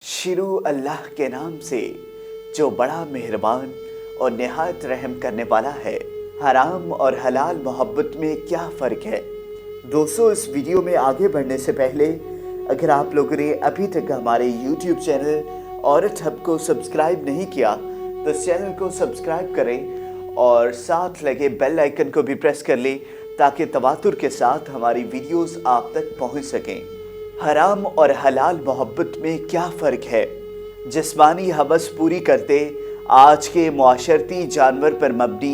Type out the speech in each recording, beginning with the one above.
शुरू अल्लाह के नाम से जो बड़ा मेहरबान और निहायत रहम करने वाला है। हराम और हलाल मोहब्बत में क्या फ़र्क है। दोस्तों, इस वीडियो में आगे बढ़ने से पहले अगर आप लोगों ने अभी तक हमारे YouTube चैनल औरत हब को सब्सक्राइब नहीं किया तो इस चैनल को सब्सक्राइब करें और साथ लगे बेल आइकन को भी प्रेस कर लें ताकि तवातुर के साथ हमारी वीडियोस आप तक पहुंच सकें। हराम और हलाल मोहब्बत में क्या फ़र्क है। जिस्मानी हवस पूरी करते आज के मुआशरती जानवर पर मबनी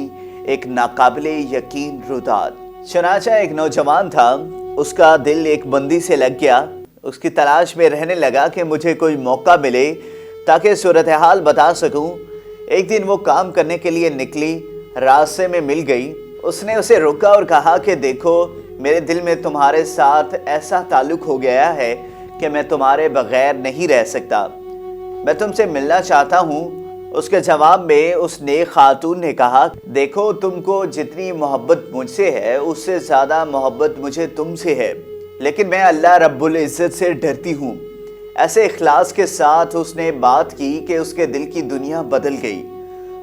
एक नाकाबिले यकीन रुदाद। चनाचा एक नौजवान था, उसका दिल एक बंदी से लग गया। उसकी तलाश में रहने लगा कि मुझे कोई मौका मिले ताकि सूरत हाल बता सकूं। एक दिन वो काम करने के लिए निकली, रास्ते में मिल गई। उसने उसे रोका और कहा कि देखो, मेरे दिल में तुम्हारे साथ ऐसा ताल्लुक हो गया है कि मैं तुम्हारे बगैर नहीं रह सकता, मैं तुमसे मिलना चाहता हूँ। उसके जवाब में उस नेक खातून ने कहा, देखो, तुमको जितनी मोहब्बत मुझसे है उससे ज़्यादा मोहब्बत मुझे तुमसे है, लेकिन मैं अल्लाह रब्बुल इज़्ज़त से डरती हूँ। ऐसे इखलास के साथ उसने बात की कि उसके दिल की दुनिया बदल गई।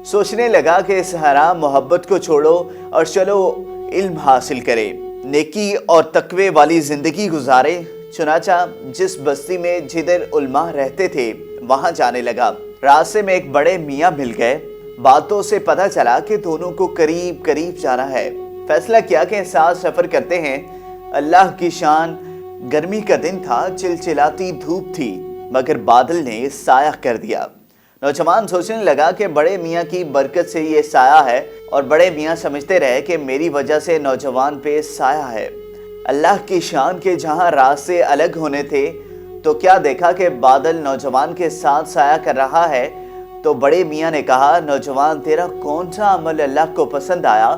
सोचने लगा कि इस हराम मोहब्बत को छोड़ो और चलो इल्म हासिल करें, नेकी और तकवे वाली ज़िंदगी गुजारे। चुनाचा जिस बस्ती में जिधर उल्मा रहते थे वहाँ जाने लगा। रास्ते में एक बड़े मियाँ मिल गए। बातों से पता चला कि दोनों को करीब करीब जाना है। फैसला किया कि साथ सफ़र करते हैं। अल्लाह की शान, गर्मी का दिन था, चिलचिलाती धूप थी, मगर बादल ने साया कर दिया। नौजवान सोचने लगा कि बड़े मियाँ की बरकत से ये साया है, और बड़े मियाँ समझते रहे कि मेरी वजह से नौजवान पे साया है। अल्लाह की शान के जहाँ रास्ते अलग होने थे तो क्या देखा कि बादल नौजवान के साथ साया कर रहा है। तो बड़े मियाँ ने कहा, नौजवान, तेरा कौन सा अमल अल्लाह को पसंद आया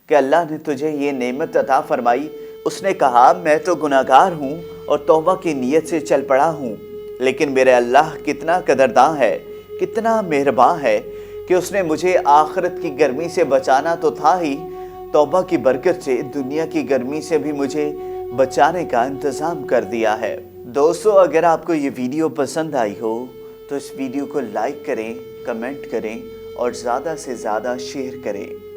कि अल्लाह ने तुझे ये नेमत अता फरमाई। उसने कहा, मैं तो गुनाहगार हूँ और तौबा की नीयत से चल पड़ा हूँ, लेकिन मेरे अल्लाह कितना कदरदान है, कितना मेहरबान है कि उसने मुझे आखिरत की गर्मी से बचाना तो था ही, तौबा की बरकत से दुनिया की गर्मी से भी मुझे बचाने का इंतज़ाम कर दिया है। दोस्तों, अगर आपको ये वीडियो पसंद आई हो तो इस वीडियो को लाइक करें, कमेंट करें और ज़्यादा से ज़्यादा शेयर करें।